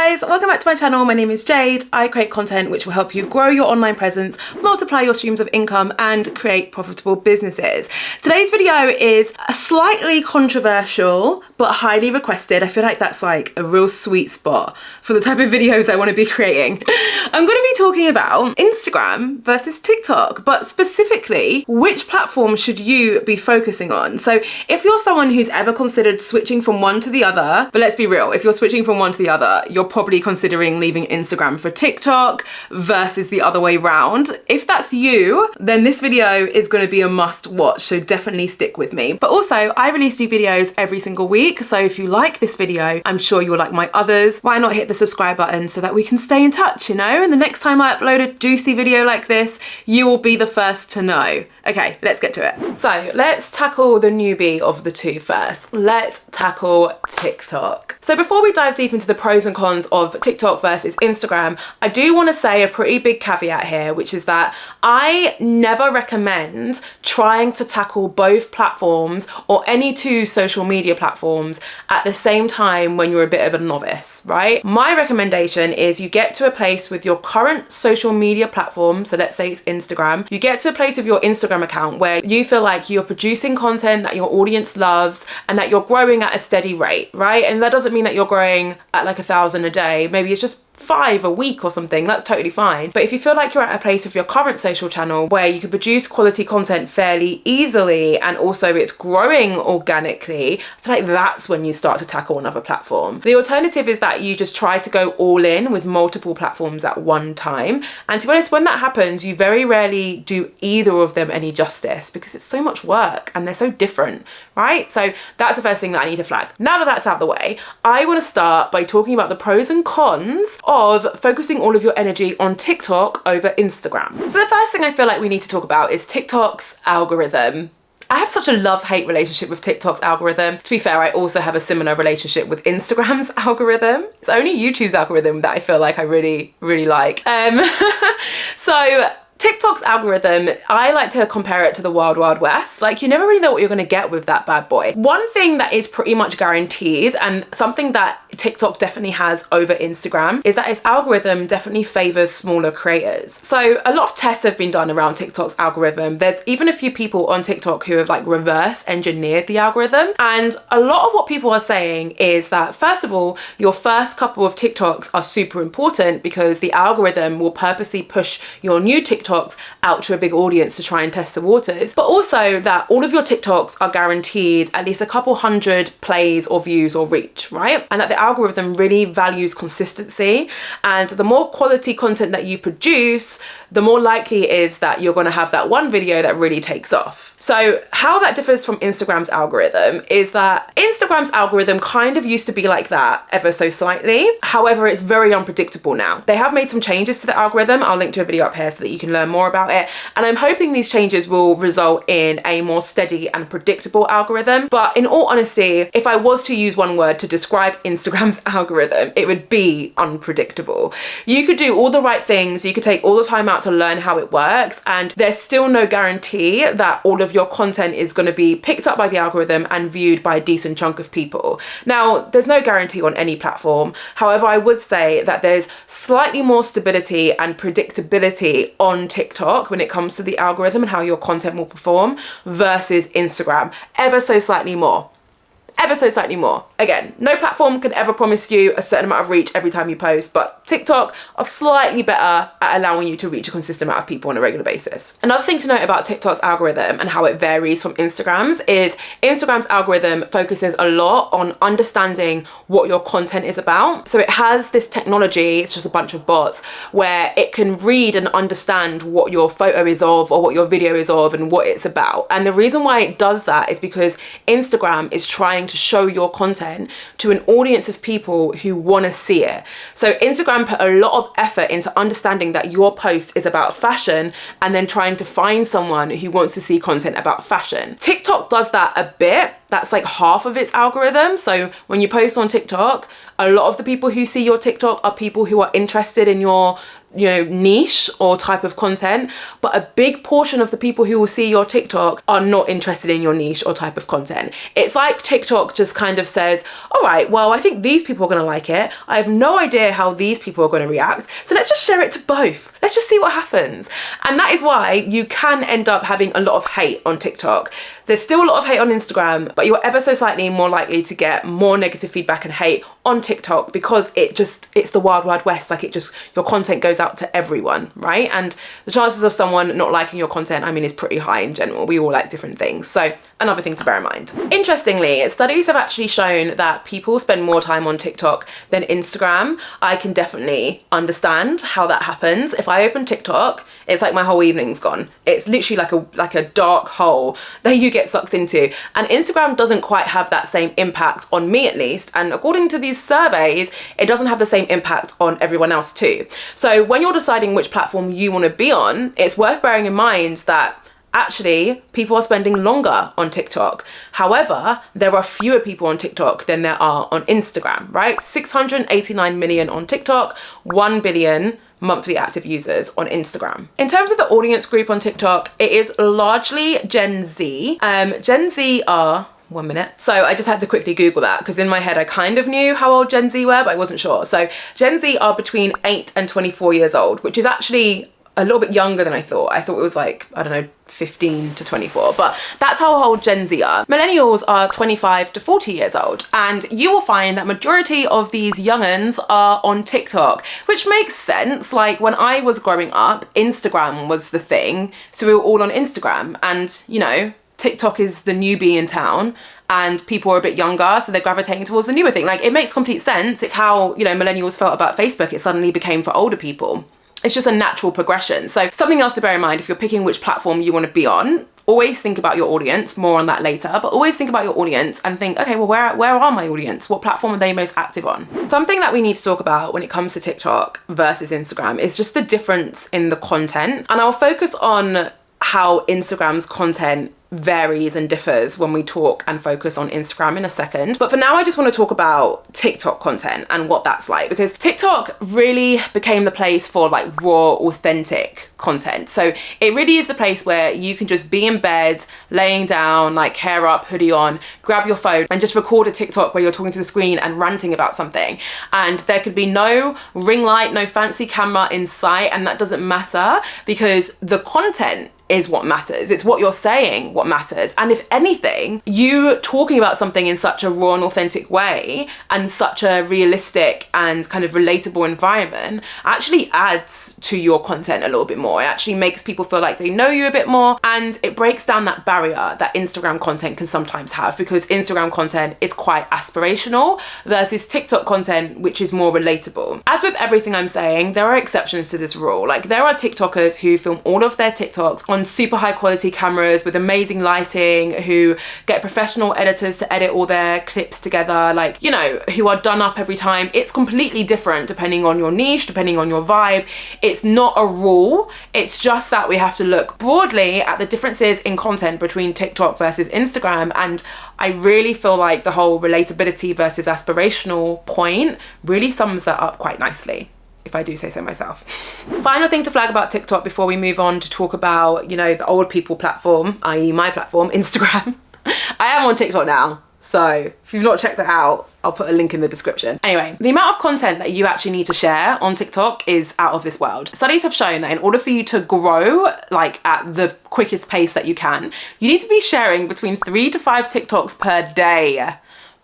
guys, welcome back to my channel. My name is Jade. I create content which will help you grow your online presence, multiply your streams of income and create profitable businesses. Today's video is a slightly controversial but highly requested. I feel like that's like a real sweet spot for the type of videos I want to be creating. I'm going to be talking about Instagram versus TikTok, but specifically which platform should you be focusing on? So if you're someone who's ever considered switching from one to the other, but let's be real, if you're switching from one to the other, you're probably considering leaving Instagram for TikTok versus the other way round. If that's you, then this video is going to be a must watch, so definitely stick with me. But also, I release new videos every single week, so if you like this video, I'm sure you'll like my others. Why not hit the subscribe button so that we can stay in touch, you know? And the next time I upload a juicy video like this, you will be the first to know. Okay, let's get to it. So let's tackle the newbie of the two first. Let's tackle TikTok. So before we dive deep into the pros and cons of TikTok versus Instagram, I do want to say a pretty big caveat here, which is that I never recommend trying to tackle both platforms or any two social media platforms at the same time when you're a bit of a novice, right? My recommendation is you get to a place with your current social media platform, so let's say it's Instagram, you get to a place with your Instagram account where you feel like you're producing content that your audience loves and that you're growing at a steady rate, right? And that doesn't mean that you're growing at like 1,000 a day. Maybe it's just 5 a week or something. That's totally fine. But if you feel like you're at a place with your current social channel where you can produce quality content fairly easily and also it's growing organically, I feel like that's when you start to tackle another platform. The alternative is that you just try to go all in with multiple platforms at one time. And to be honest, when that happens, you very rarely do either of them any justice because it's so much work and they're so different, right? So that's the first thing that I need to flag. Now that that's out the way, I want to start by talking about the pros and cons of focusing all of your energy on TikTok over Instagram. So the first thing I feel like we need to talk about is TikTok's algorithm. I have such a love-hate relationship with TikTok's algorithm. To be fair, I also have a similar relationship with Instagram's algorithm. It's only YouTube's algorithm that I feel like I really, really like. So TikTok's algorithm, I like to compare it to the Wild Wild West. Like, you never really know what you're gonna get with that bad boy. One thing that is pretty much guaranteed, and something that TikTok definitely has over Instagram, is that its algorithm definitely favors smaller creators. So a lot of tests have been done around TikTok's algorithm. There's even a few people on TikTok who have like reverse engineered the algorithm. And a lot of what people are saying is that, first of all, your first couple of TikToks are super important because the algorithm will purposely push your new TikToks out to a big audience to try and test the waters, but also that all of your TikToks are guaranteed at least a couple hundred plays or views or reach, right? And that the algorithm really values consistency, and the more quality content that you produce, the more likely it is that you're going to have that one video that really takes off. So how that differs from Instagram's algorithm is that Instagram's algorithm kind of used to be like that ever so slightly. However, it's very unpredictable now. They have made some changes to the algorithm. I'll link to a video up here so that you can learn more about it. And I'm hoping these changes will result in a more steady and predictable algorithm. But in all honesty, if I was to use one word to describe Instagram's algorithm, it would be unpredictable. You could do all the right things. You could take all the time out to learn how it works. And there's still no guarantee that all of your content is going to be picked up by the algorithm and viewed by a decent chunk of people. Now, there's no guarantee on any platform. However, I would say that there's slightly more stability and predictability on TikTok when it comes to the algorithm and how your content will perform versus Instagram. Ever so slightly more. Ever so slightly more. Again, no platform can ever promise you a certain amount of reach every time you post, but TikTok are slightly better at allowing you to reach a consistent amount of people on a regular basis. Another thing to note about TikTok's algorithm and how it varies from Instagram's is Instagram's algorithm focuses a lot on understanding what your content is about. So it has this technology, it's just a bunch of bots, where it can read and understand what your photo is of or what your video is of and what it's about. And the reason why it does that is because Instagram is trying to show your content to an audience of people who want to see it. So Instagram put a lot of effort into understanding that your post is about fashion and then trying to find someone who wants to see content about fashion. TikTok does that a bit, that's like half of its algorithm. So when you post on TikTok, a lot of the people who see your TikTok are people who are interested in your, you know, niche or type of content, but a big portion of the people who will see your TikTok are not interested in your niche or type of content. It's like TikTok just kind of says, all right, well, I think these people are going to like it. I have no idea how these people are going to react. So let's just share it to both. Let's just see what happens. And that is why you can end up having a lot of hate on TikTok. There's still a lot of hate on Instagram, but you're ever so slightly more likely to get more negative feedback and hate on TikTok because it's the wild, wild west. Like your content goes out to everyone, right? And the chances of someone not liking your content, I mean, is pretty high in general. We all like different things. So another thing to bear in mind. Interestingly, studies have actually shown that people spend more time on TikTok than Instagram. I can definitely understand how that happens. If I open TikTok, it's like my whole evening's gone. It's literally like a dark hole that you get sucked into. And Instagram doesn't quite have that same impact on me, at least. And according to these surveys, it doesn't have the same impact on everyone else too. So when you're deciding which platform you want to be on, it's worth bearing in mind that actually people are spending longer on TikTok. However, there are fewer people on TikTok than there are on Instagram, right? 689 million on TikTok, 1 billion monthly active users on Instagram. In terms of the audience group on TikTok, it is largely Gen Z. Gen Z are, 1 minute. So I just had to quickly Google that because in my head I kind of knew how old Gen Z were, but I wasn't sure. So Gen Z are between 8 and 24 years old, which is actually a little bit younger than I thought. I thought it was like, I don't know, 15 to 24, but that's how old Gen Z are. Millennials are 25 to 40 years old, and you will find that majority of these young'uns are on TikTok, which makes sense. Like when I was growing up, Instagram was the thing, so we were all on Instagram, and you know, TikTok is the newbie in town and people are a bit younger, so they're gravitating towards the newer thing. Like it makes complete sense. It's how, you know, millennials felt about Facebook. It suddenly became for older people. It's just a natural progression. So something else to bear in mind if you're picking which platform you want to be on, always think about your audience, more on that later, but always think about your audience and think, okay, well, where are my audience? What platform are they most active on? Something that we need to talk about when it comes to TikTok versus Instagram is just the difference in the content. And I'll focus on how Instagram's content varies and differs when we talk and focus on Instagram in a second. But for now, I just want to talk about TikTok content and what that's like, because TikTok really became the place for like raw, authentic content. So it really is the place where you can just be in bed, laying down, like hair up, hoodie on, grab your phone and just record a TikTok where you're talking to the screen and ranting about something. And there could be no ring light, no fancy camera in sight, and that doesn't matter because the content is what matters. It's what you're saying what matters. And if anything, you talking about something in such a raw and authentic way and such a realistic and kind of relatable environment actually adds to your content a little bit more. It actually makes people feel like they know you a bit more, and it breaks down that barrier that Instagram content can sometimes have, because Instagram content is quite aspirational versus TikTok content, which is more relatable. As with everything I'm saying, there are exceptions to this rule. Like there are TikTokers who film all of their TikToks on super high quality cameras with amazing lighting, who get professional editors to edit all their clips together, like, you know, who are done up every time. It's completely different depending on your niche, depending on your vibe. It's not a rule. It's just that we have to look broadly at the differences in content between TikTok versus Instagram. And I really feel like the whole relatability versus aspirational point really sums that up quite nicely, if I do say so myself. Final thing to flag about TikTok before we move on to talk about, you know, the old people platform, i.e. my platform, Instagram. I am on TikTok now, so if you've not checked that out, I'll put a link in the description. Anyway, the amount of content that you actually need to share on TikTok is out of this world. Studies have shown that in order for you to grow, like at the quickest pace that you can, you need to be sharing between 3 to 5 TikToks per day.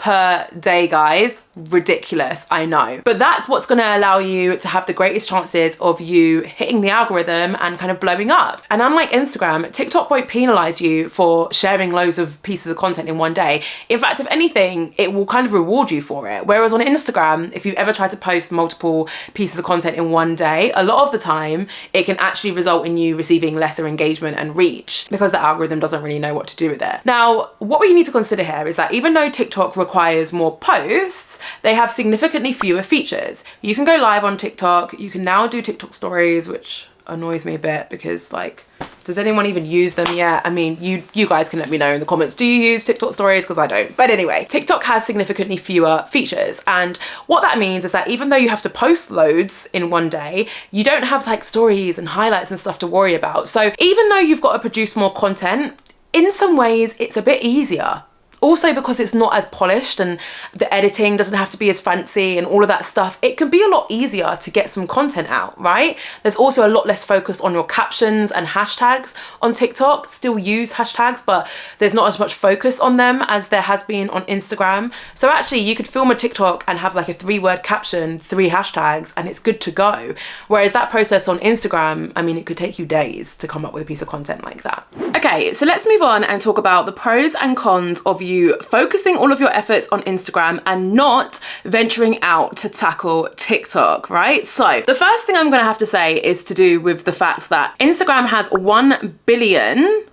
Guys. Ridiculous, I know. But that's what's gonna allow you to have the greatest chances of you hitting the algorithm and kind of blowing up. And unlike Instagram, TikTok won't penalize you for sharing loads of pieces of content in one day. In fact, if anything, it will kind of reward you for it. Whereas on Instagram, if you've ever tried to post multiple pieces of content in one day, a lot of the time, it can actually result in you receiving lesser engagement and reach because the algorithm doesn't really know what to do with it. Now, what we need to consider here is that even though TikTok requires more posts, they have significantly fewer features. You can go live on TikTok. You can now do TikTok stories, which annoys me a bit because like, does anyone even use them yet? I mean, you guys can let me know in the comments. Do you use TikTok stories? Because I don't. But anyway, TikTok has significantly fewer features. And what that means is that even though you have to post loads in one day, you don't have like stories and highlights and stuff to worry about. So even though you've got to produce more content, in some ways it's a bit easier. Also because it's not as polished and the editing doesn't have to be as fancy and all of that stuff, it can be a lot easier to get some content out, right? There's also a lot less focus on your captions and hashtags on TikTok. Still use hashtags, but there's not as much focus on them as there has been on Instagram. So actually you could film a TikTok and have like a 3-word caption, 3 hashtags, and it's good to go. Whereas that process on Instagram, I mean, it could take you days to come up with a piece of content like that. Okay, so let's move on and talk about the pros and cons of you focusing all of your efforts on Instagram and not venturing out to tackle TikTok, right? So the first thing I'm gonna have to say is to do with the fact that Instagram has 1 billion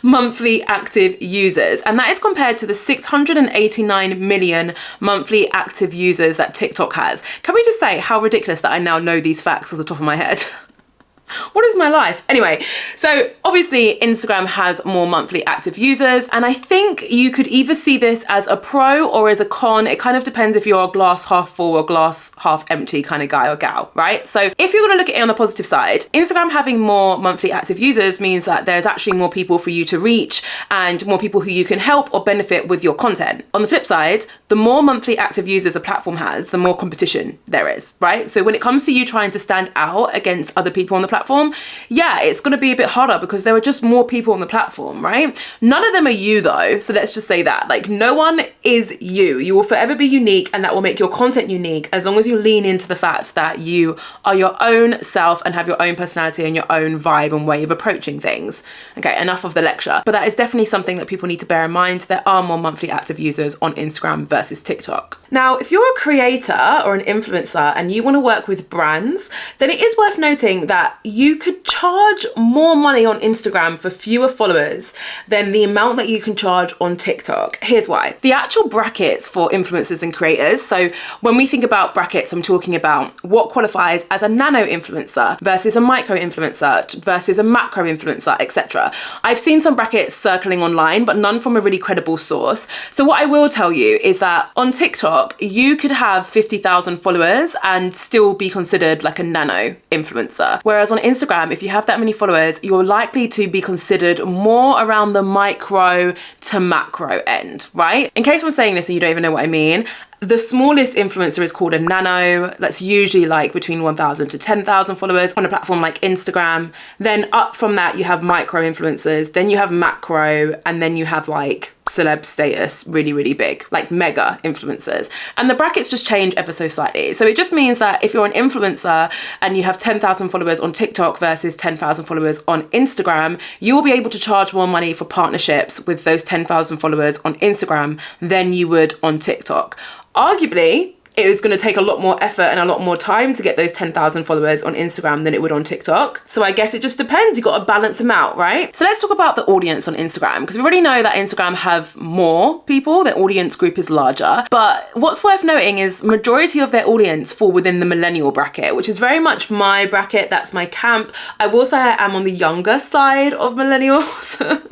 monthly active users, and that is compared to the 689 million monthly active users that TikTok has. Can we just say how ridiculous that I now know these facts off the top of my head? What is my life? Anyway, so obviously Instagram has more monthly active users, and I think you could either see this as a pro or as a con. It kind of depends if you're a glass half full or glass half empty kind of guy or gal, right? So if you're gonna look at it on the positive side, Instagram having more monthly active users means that there's actually more people for you to reach and more people who you can help or benefit with your content. On the flip side, the more monthly active users a platform has, the more competition there is, right? So when it comes to you trying to stand out against other people on the platform, yeah, it's going to be a bit harder because there are just more people on the platform, right? None of them are you though. So let's just say that, like, no one is you. You will forever be unique, and that will make your content unique as long as you lean into the fact that you are your own self and have your own personality and your own vibe and way of approaching things. Okay, enough of the lecture. But that is definitely something that people need to bear in mind. There are more monthly active users on Instagram versus TikTok. Now, if you're a creator or an influencer and you want to work with brands, then it is worth noting that you could charge more money on Instagram for fewer followers than the amount that you can charge on TikTok. Here's why. The actual brackets for influencers and creators, so when we think about brackets, I'm talking about what qualifies as a nano influencer versus a micro influencer versus a macro influencer, etc. I've seen some brackets circling online, but none from a really credible source. So what I will tell you is that on TikTok, you could have 50,000 followers and still be considered like a nano influencer. Whereas on Instagram, if you have that many followers, you're likely to be considered more around the micro to macro end, right? In case I'm saying this and you don't even know what I mean, the smallest influencer is called a nano. That's usually like between 1,000 to 10,000 followers on a platform like Instagram. Then up from that, you have micro influencers, then you have macro, and then you have like celeb status, really, really big, like mega influencers. And the brackets just change ever so slightly. So it just means that if you're an influencer and you have 10,000 followers on TikTok versus 10,000 followers on Instagram, you will be able to charge more money for partnerships with those 10,000 followers on Instagram than you would on TikTok. Arguably, it was going to take a lot more effort and a lot more time to get those 10,000 followers on Instagram than it would on TikTok. So I guess it just depends. You've got to balance them out, right? So let's talk about the audience on Instagram, because we already know that Instagram have more people, their audience group is larger. But what's worth noting is majority of their audience fall within the millennial bracket, which is very much my bracket. That's my camp. I will say I am on the younger side of millennials.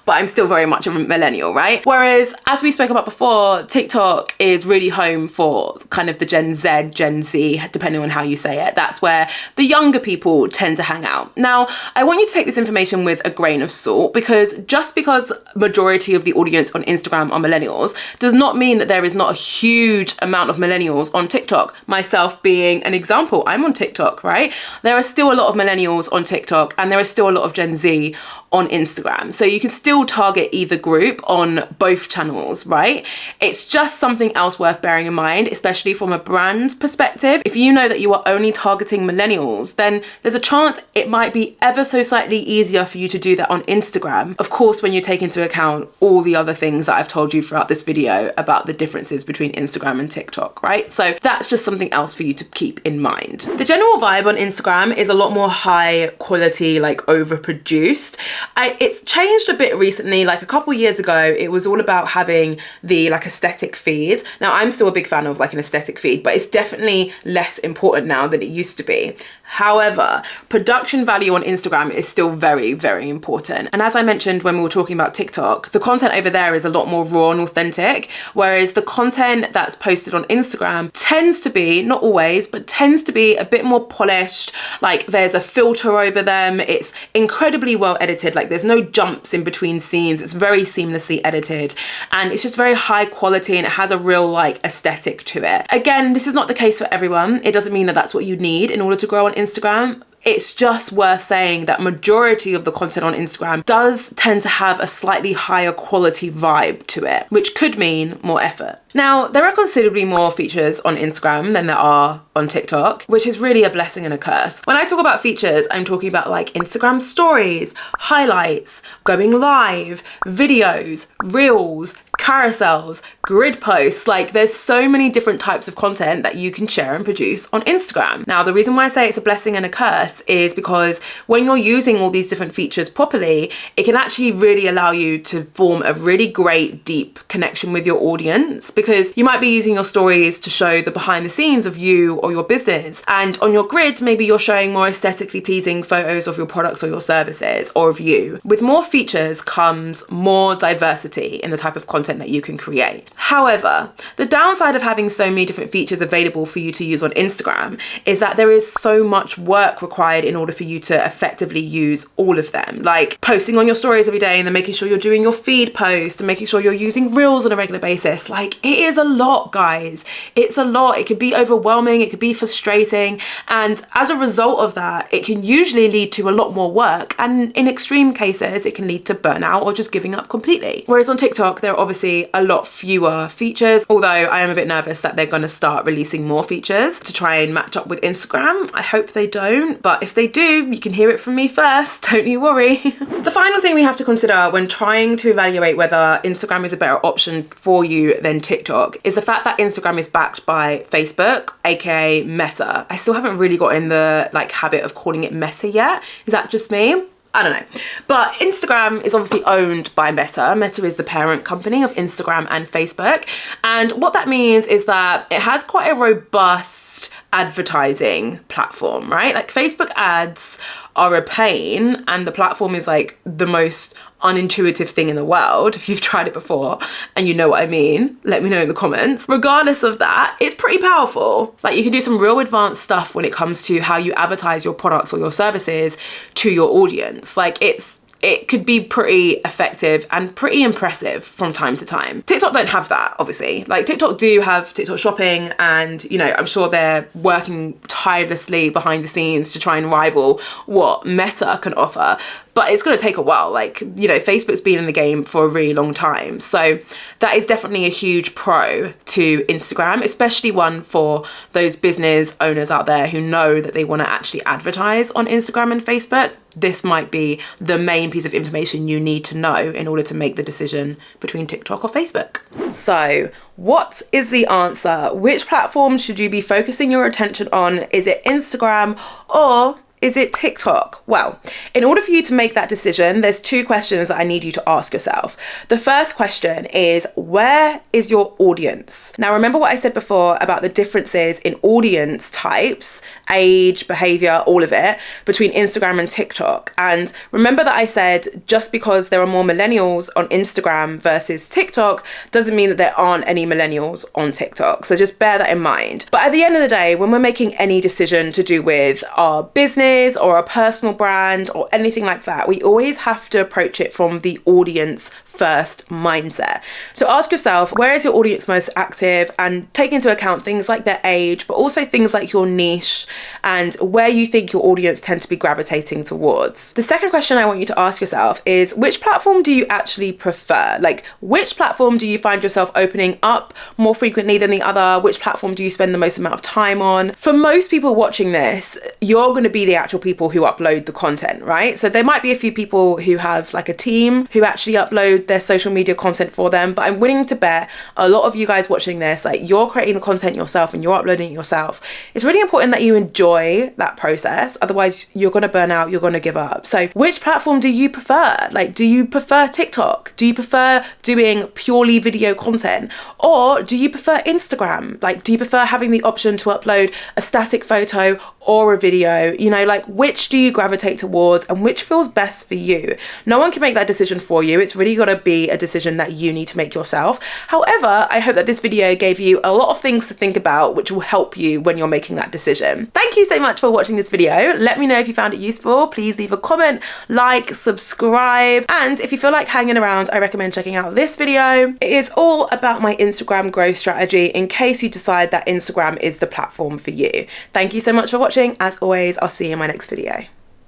But I'm still very much a millennial, right? Whereas, as we spoke about before, TikTok is really home for kind of the Gen Z, Gen Z, depending on how you say it. That's where the younger people tend to hang out. Now, I want you to take this information with a grain of salt, because just because majority of the audience on Instagram are millennials does not mean that there is not a huge amount of millennials on TikTok. Myself being an example, I'm on TikTok, right? There are still a lot of millennials on TikTok, and there is still a lot of Gen Z on Instagram. So you can still target either group on both channels, right? It's just something else worth bearing in mind, especially from a brand perspective. If you know that you are only targeting millennials, then there's a chance it might be ever so slightly easier for you to do that on Instagram. Of course, when you take into account all the other things that I've told you throughout this video about the differences between Instagram and TikTok, right? So that's just something else for you to keep in mind. The general vibe on Instagram is a lot more high quality, like overproduced. It's changed changed a bit recently. Like a couple years ago, it was all about having the like aesthetic feed. Now I'm still a big fan of like an aesthetic feed, but it's definitely less important now than it used to be. However, production value on Instagram is still very, very important. And as I mentioned when we were talking about TikTok, the content over there is a lot more raw and authentic, whereas the content that's posted on Instagram tends to be, not always, but tends to be a bit more polished. Like there's a filter over them. It's incredibly well edited. Like there's no jumps in between scenes. It's very seamlessly edited and it's just very high quality and it has a real like aesthetic to it. Again, this is not the case for everyone. It doesn't mean that that's what you need in order to grow on Instagram. It's just worth saying that majority of the content on Instagram does tend to have a slightly higher quality vibe to it, which could mean more effort. Now, there are considerably more features on Instagram than there are on TikTok, which is really a blessing and a curse. When I talk about features, I'm talking about like Instagram stories, highlights, going live, videos, reels, carousels, grid posts. Like there's so many different types of content that you can share and produce on Instagram. Now, the reason why I say it's a blessing and a curse is because when you're using all these different features properly, it can actually really allow you to form a really great, deep connection with your audience, because you might be using your stories to show the behind the scenes of you or your business. And on your grid, maybe you're showing more aesthetically pleasing photos of your products or your services or of you. With more features comes more diversity in the type of content that you can create. However, the downside of having so many different features available for you to use on Instagram is that there is so much work required in order for you to effectively use all of them. Like posting on your stories every day and then making sure you're doing your feed post and making sure you're using reels on a regular basis. Like it is a lot, guys. It's a lot. It could be overwhelming. It could be frustrating. And as a result of that, it can usually lead to a lot more work. And in extreme cases, it can lead to burnout or just giving up completely. Whereas on TikTok, there are obviously a lot fewer features, although I am a bit nervous that they're going to start releasing more features to try and match up with Instagram. I hope they don't, but if they do, you can hear it from me first. Don't you worry. The final thing we have to consider when trying to evaluate whether Instagram is a better option for you than TikTok is the fact that Instagram is backed by Facebook, aka Meta. I still haven't really got in the like habit of calling it Meta yet. Is that just me? I don't know. But Instagram is obviously owned by Meta. Meta is the parent company of Instagram and Facebook. And what that means is that it has quite a robust advertising platform, right? Like Facebook ads are a pain and the platform is like the most unintuitive thing in the world. If you've tried it before and you know what I mean, let me know in the comments. Regardless of that, it's pretty powerful. Like you can do some real advanced stuff when it comes to how you advertise your products or your services to your audience. Like it could be pretty effective and pretty impressive from time to time. TikTok don't have that, obviously. Like TikTok do have TikTok shopping and, you know, I'm sure they're working tirelessly behind the scenes to try and rival what Meta can offer. But it's going to take a while. Like, you know, Facebook's been in the game for a really long time. So that is definitely a huge pro to Instagram, especially one for those business owners out there who know that they want to actually advertise on Instagram and Facebook. This might be the main piece of information you need to know in order to make the decision between TikTok or Facebook. So what is the answer? Which platform should you be focusing your attention on? Is it Instagram or is it TikTok? Well, in order for you to make that decision, there's two questions that I need you to ask yourself. The first question is, where is your audience? Now, remember what I said before about the differences in audience types, age, behavior, all of it, between Instagram and TikTok. And remember that I said just because there are more millennials on Instagram versus TikTok doesn't mean that there aren't any millennials on TikTok. So just bear that in mind. But at the end of the day, when we're making any decision to do with our business, or a personal brand or anything like that, we always have to approach it from the audience first mindset. So ask yourself, where is your audience most active, and take into account things like their age, but also things like your niche and where you think your audience tend to be gravitating towards. The second question I want you to ask yourself is, which platform do you actually prefer? Like, which platform do you find yourself opening up more frequently than the other? Which platform do you spend the most amount of time on? For most people watching this, you're going to be the actual people who upload the content, right? So there might be a few people who have like a team who actually upload their social media content for them, but I'm willing to bet a lot of you guys watching this, like, you're creating the content yourself and you're uploading it yourself. It's really important that you enjoy that process, otherwise you're going to burn out, you're going to give up. So which platform do you prefer? Like, do you prefer TikTok? Do you prefer doing purely video content? Or do you prefer Instagram? Like, do you prefer having the option to upload a static photo or a video? You know, like, which do you gravitate towards and which feels best for you? No one can make that decision for you. It's really got to be a decision that you need to make yourself. However, I hope that this video gave you a lot of things to think about, which will help you when you're making that decision. Thank you so much for watching this video. Let me know if you found it useful. Please leave a comment, like, subscribe, and if you feel like hanging around, I recommend checking out this video. It is all about my Instagram growth strategy in case you decide that Instagram is the platform for you. Thank you so much for watching. As always, I'll see you in my next video.